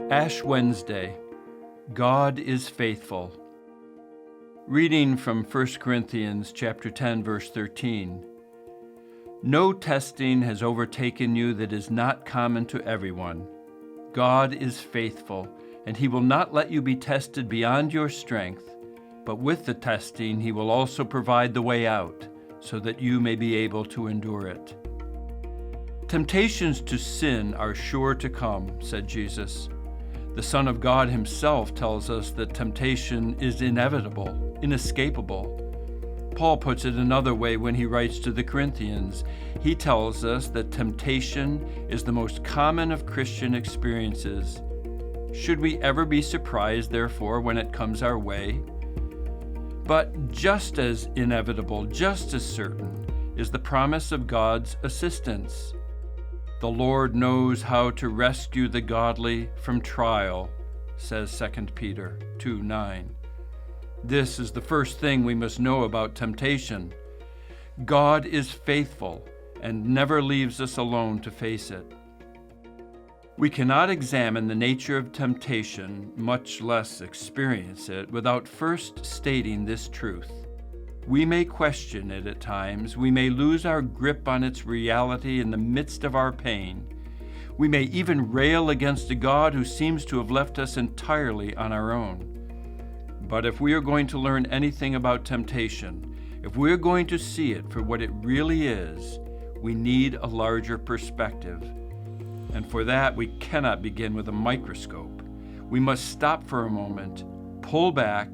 Ash Wednesday, God is faithful. Reading from 1 Corinthians chapter 10, verse 13. No testing has overtaken you that is not common to everyone. God is faithful, and He will not let you be tested beyond your strength, but with the testing He will also provide the way out, so that you may be able to endure it. Temptations to sin are sure to come, said Jesus. The Son of God Himself tells us that temptation is inevitable, inescapable. Paul puts it another way when he writes to the Corinthians. He tells us that temptation is the most common of Christian experiences. Should we ever be surprised, therefore, when it comes our way? But just as inevitable, just as certain, is the promise of God's assistance. The Lord knows how to rescue the godly from trial, says 2 Peter 2:9. This is the first thing we must know about temptation. God is faithful and never leaves us alone to face it. We cannot examine the nature of temptation, much less experience it, without first stating this truth. We may question it at times. We may lose our grip on its reality in the midst of our pain. We may even rail against a God who seems to have left us entirely on our own. But if we are going to learn anything about temptation, if we are going to see it for what it really is, we need a larger perspective. And for that, we cannot begin with a microscope. We must stop for a moment, pull back,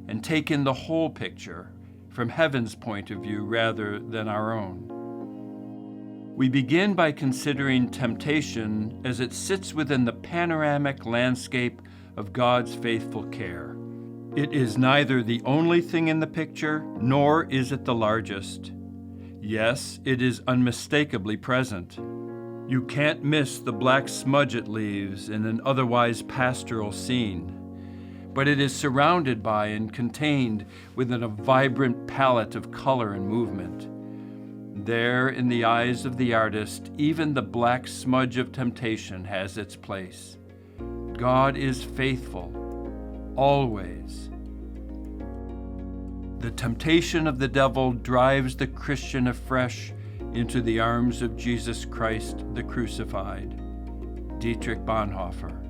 and take in the whole picture, from heaven's point of view rather than our own. We begin by considering temptation as it sits within the panoramic landscape of God's faithful care. It is neither the only thing in the picture, nor is it the largest. Yes, it is unmistakably present. You can't miss the black smudge it leaves in an otherwise pastoral scene. But it is surrounded by and contained within a vibrant palette of color and movement. There, in the eyes of the artist, even the black smudge of temptation has its place. God is faithful, always. The temptation of the devil drives the Christian afresh into the arms of Jesus Christ, the crucified. Dietrich Bonhoeffer.